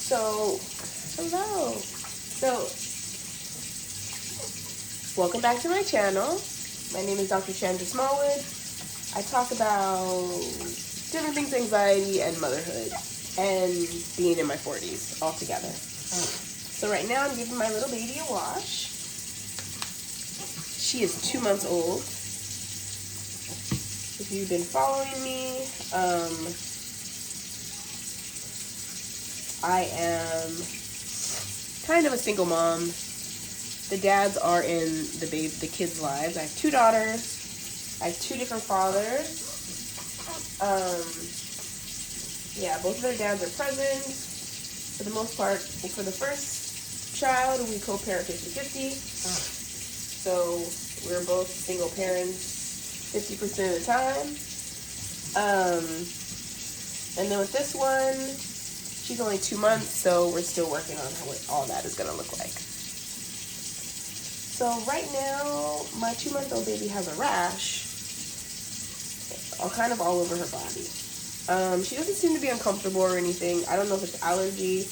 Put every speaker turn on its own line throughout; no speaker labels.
So, hello. So, welcome back to my channel. My name is Dr. Chandra Smallwood. I talk about different things, anxiety and motherhood, and being in my 40s all together. So right now I'm giving my little baby a wash. She is 2 months old. If you've been following me, I am kind of a single mom. The dads are in the kids' lives. I have 2 daughters. I have 2 different fathers. Yeah, both of their dads are present. For the most part, for the first child, we co-parent 50-50. So we're both single parents 50% of the time. And then with this one, she's only 2 months, so we're still working on what all that is going to look like. So right now, my 2-month-old baby has a rash, kind of all over her body. She doesn't seem to be uncomfortable or anything. I don't know if it's allergy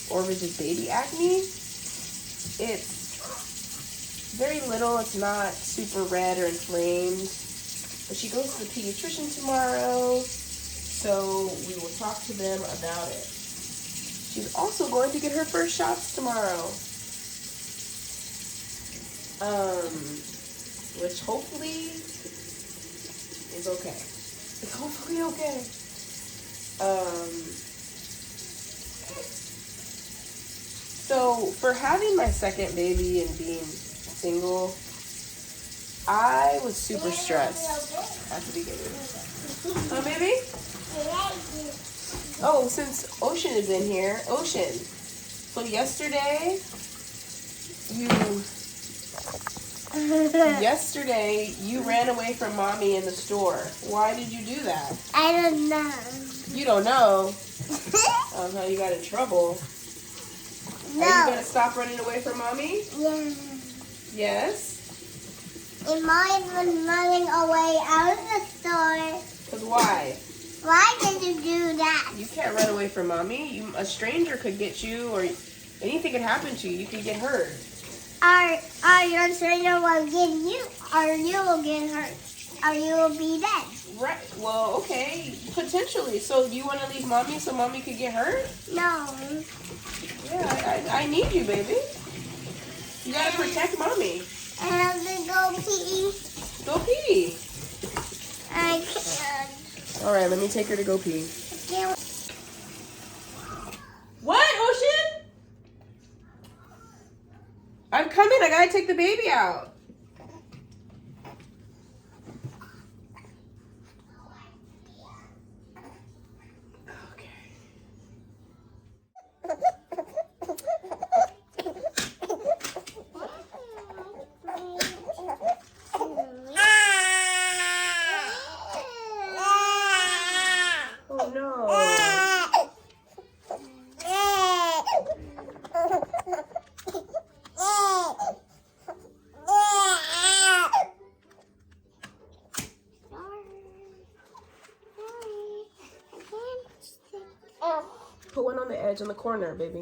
or if it's just baby acne. It's very little. It's not super red or inflamed. But she goes to the pediatrician tomorrow, so we will talk to them about it. She's also going to get her first shots tomorrow. Which hopefully is okay. It's hopefully okay. So for having my second baby and being single, I was super stressed at the beginning. Oh, baby? Oh, since Ocean is in here, Ocean. So yesterday, you ran away from mommy in the store. Why did you do that?
I don't know.
You don't know? Oh, how you got in trouble.
No.
Are you going to stop running away from mommy?
Yeah.
Yes?
And mine was running away out of the store.
Because why?
Why did you do that?
You can't run away from mommy. A stranger could get you, or anything could happen to you. You could get hurt.
Or your stranger will get you, or you will get hurt, or you will be dead.
Right. Well, okay. Potentially. So do you want to leave mommy so mommy could get hurt?
No.
Yeah, I need you, baby. You got to protect mommy.
I have to go pee.
Go pee.
I can't.
All right, let me take her to go pee.
I can't.
What, Ocean? I'm coming. I got to take the baby out. Oh no. Put one on the edge on the corner, baby.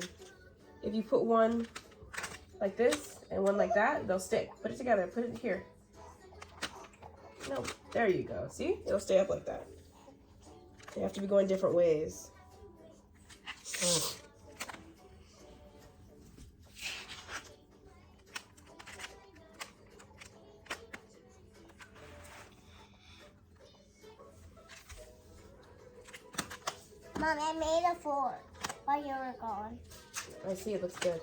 If you put one like this and one like that, they'll stick. Put it together. Put it here. No, there you go. See? It'll stay up like that. You have to be going different ways. Oh.
Mom, I made a fork while you were gone.
I see. It looks good.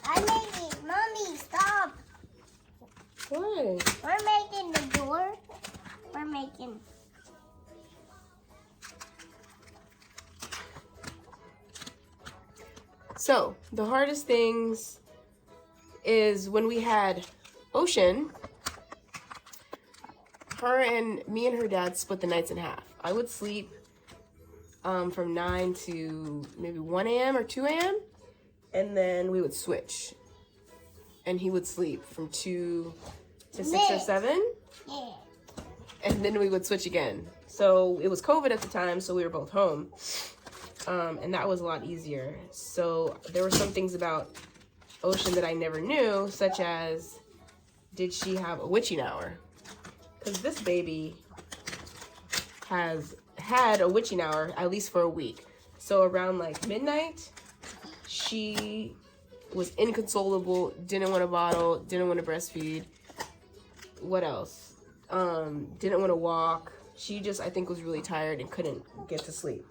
I made it. Mommy, stop.
Why?
We're making the door. We're making.
So, the hardest things is when we had Ocean, her and me and her dad split the nights in half. I would sleep from 9 to maybe 1 a.m. or 2 a.m. And then we would switch. And he would sleep from 2 to 6 or 7.
Yeah.
And then we would switch again. So it was COVID at the time, so we were both home. And that was a lot easier. So there were some things about Ocean that I never knew, such as, did she have a witching hour? Because this baby has had a witching hour at least for a week. So around like midnight, she was inconsolable, didn't want a bottle, didn't want to breastfeed. What else? Didn't want to walk. She just, I think, was really tired and couldn't get to sleep.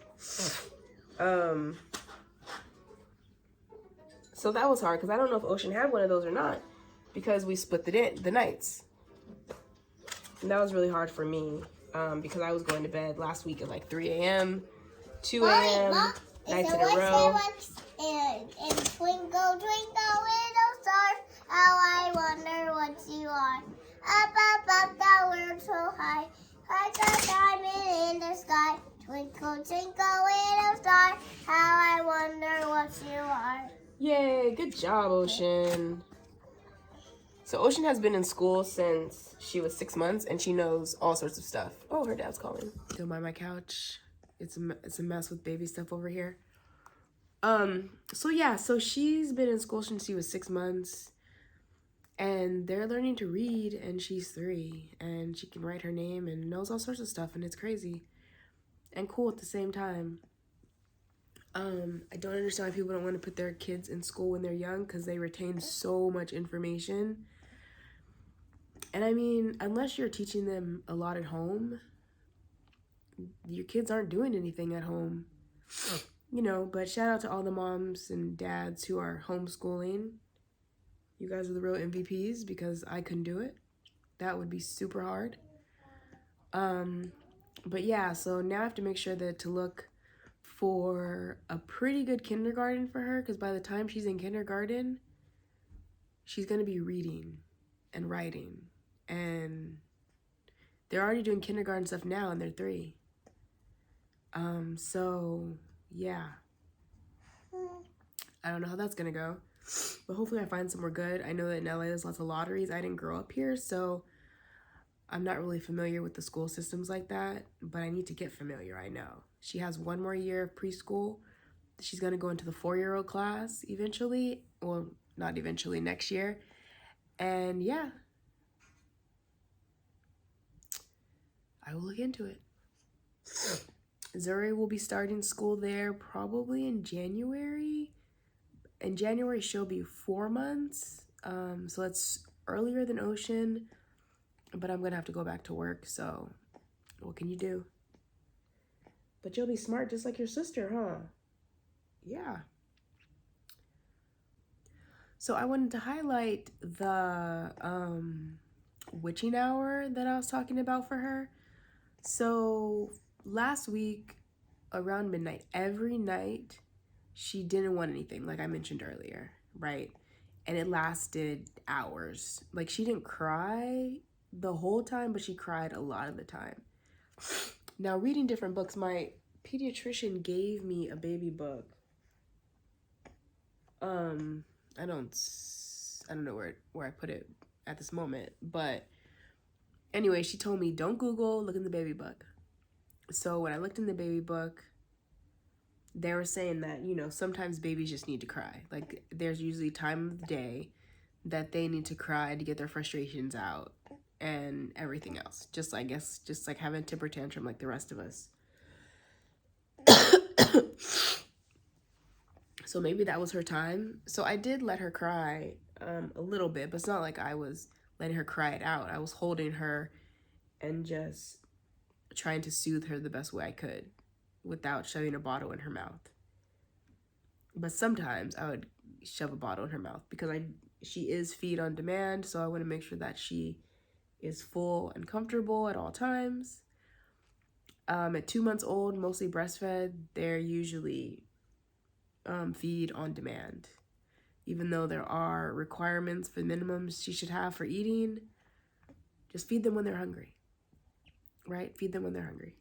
So that was hard because I don't know if Ocean had one of those or not, because we split the nights. And that was really hard for me because I was going to bed last week at like 3 a.m., 2 a.m., nights in a row.
And twinkle, twinkle, little star, how I wonder what you are. Up, up, up, the world so high, like a diamond in the sky. Twinkle, twinkle, little star, how I wonder what you are.
Yay, good job, Ocean. So Ocean has been in school since she was 6 months, and she knows all sorts of stuff. Oh, her dad's calling. Don't mind my couch. It's a mess with baby stuff over here. So yeah, so she's been in school since she was 6 months, and they're learning to read, and she's 3, and she can write her name and knows all sorts of stuff, and it's crazy and cool at the same time. I don't understand why people don't want to put their kids in school when they're young, because they retain so much information. And I mean, unless you're teaching them a lot at home, your kids aren't doing anything at home. You know, but shout out to all the moms and dads who are homeschooling. You guys are the real MVPs, because I couldn't do it. That would be super hard. But yeah, so now I have to make sure that to look for a pretty good kindergarten for her, because by the time she's in kindergarten, she's going to be reading and writing. And they're already doing kindergarten stuff now, and they're 3. So yeah, I don't know how that's gonna go, but hopefully I find somewhere good. I know that in LA there's lots of lotteries. I didn't grow up here, so I'm not really familiar with the school systems like that, but I need to get familiar. I know she has 1 more year of preschool. She's gonna go into the 4-year-old class eventually, well, not eventually, next year. And yeah, I will look into it. Zuri will be starting school there probably in January. In January, she'll be 4 months. So that's earlier than Ocean, but I'm gonna have to go back to work, so what can you do? But you'll be smart just like your sister, huh? Yeah. So I wanted to highlight the witching hour that I was talking about for her. So last week around midnight, every night she didn't want anything, like I mentioned earlier, right? And it lasted hours. Like, she didn't cry the whole time, but she cried a lot of the time. Now, reading different books, my pediatrician gave me a baby book. I don't know where I put it at this moment, but anyway, she told me, don't Google, look in the baby book. So when I looked in the baby book, they were saying that, you know, sometimes babies just need to cry. Like, there's usually time of the day that they need to cry to get their frustrations out and everything else. Just, I guess, just like having a temper tantrum like the rest of us. So maybe that was her time. So I did let her cry a little bit, but it's not like I was letting her cry it out. I was holding her and just trying to soothe her the best way I could without shoving a bottle in her mouth. But sometimes I would shove a bottle in her mouth because she is feed on demand, so I want to make sure that she is full and comfortable at all times. At 2 months old, mostly breastfed, they're usually feed on demand. Even though there are requirements for minimums she should have for eating, just feed them when they're hungry, right? Feed them when they're hungry.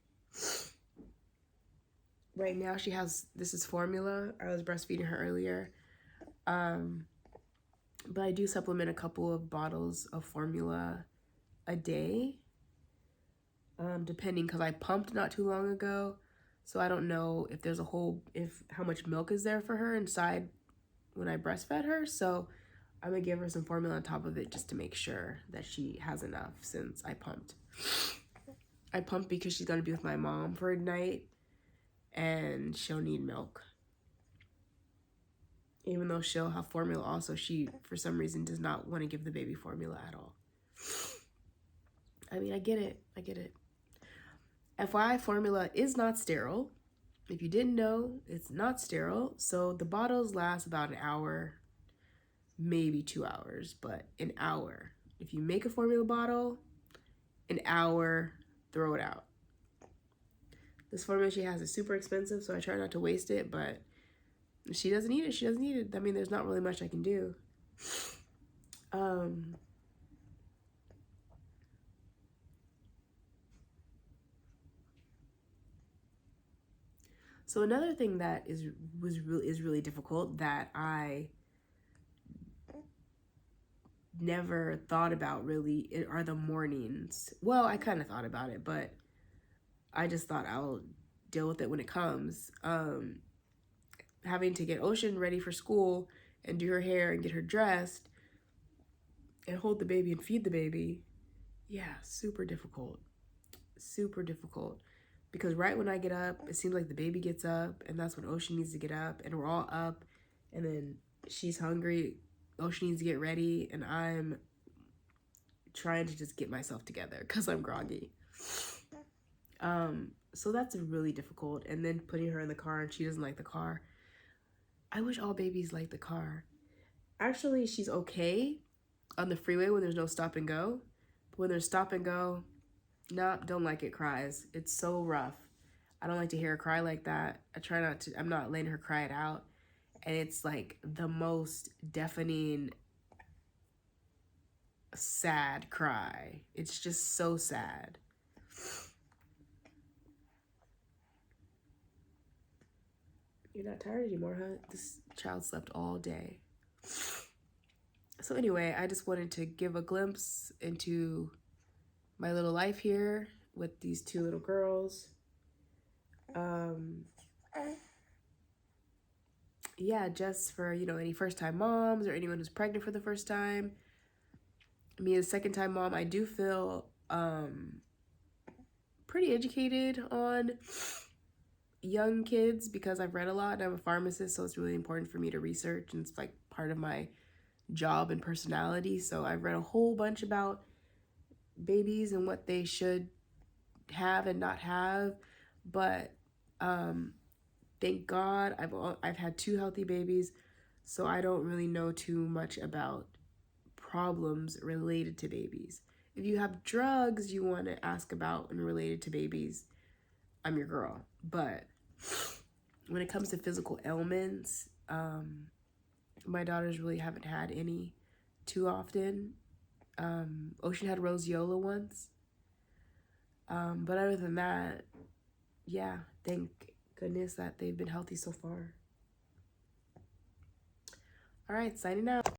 Right now this is formula. I was breastfeeding her earlier. But I do supplement a couple of bottles of formula a day. depending, because I pumped not too long ago. So I don't know if there's how much milk is there for her inside when I breastfed her. So I'm gonna give her some formula on top of it just to make sure that she has enough since I pumped. I pumped because she's gonna be with my mom for a night and she'll need milk. Even though she'll have formula also, she, for some reason, does not want to give the baby formula at all. I mean, I get it. I get it. FYI, formula is not sterile. If you didn't know, it's not sterile. So the bottles last about an hour, maybe 2 hours, but an hour. If you make a formula bottle, an hour, throw it out. This formula she has is super expensive, so I try not to waste it, but if she doesn't need it, she doesn't need it. I mean, there's not really much I can do. So another thing that is really difficult that I never thought about really are the mornings. Well, I kind of thought about it, but I just thought I'll deal with it when it comes. Having to get Ocean ready for school and do her hair and get her dressed and hold the baby and feed the baby. Yeah, super difficult. Super difficult. Because right when I get up, it seems like the baby gets up, and that's when Ocean needs to get up, and we're all up, and then she's hungry, Ocean needs to get ready, and I'm trying to just get myself together because I'm groggy. So that's really difficult. And then putting her in the car, and she doesn't like the car. I wish all babies like the car. Actually, she's okay on the freeway when there's no stop and go. But when there's stop and go, nope, don't like it, cries. It's so rough. I don't like to hear her cry like that. I try not to, I'm not letting her cry it out. And it's like the most deafening, sad cry. It's just so sad. You're not tired anymore, huh? This child slept all day. So anyway, I just wanted to give a glimpse into my little life here with these two little girls. Yeah, just for, any first-time moms or anyone who's pregnant for the first time. Me as a second-time mom, I do feel pretty educated on young kids because I've read a lot and I'm a pharmacist, so it's really important for me to research, and it's like part of my job and personality. So I've read a whole bunch about babies and what they should have and not have, but thank God I've had 2 healthy babies, so I don't really know too much about problems related to babies. If you have drugs you want to ask about and related to babies, I'm your girl. But when it comes to physical ailments, my daughters really haven't had any too often. Ocean had roseola once. But other than that, yeah, thank goodness that they've been healthy so far. All right, signing out.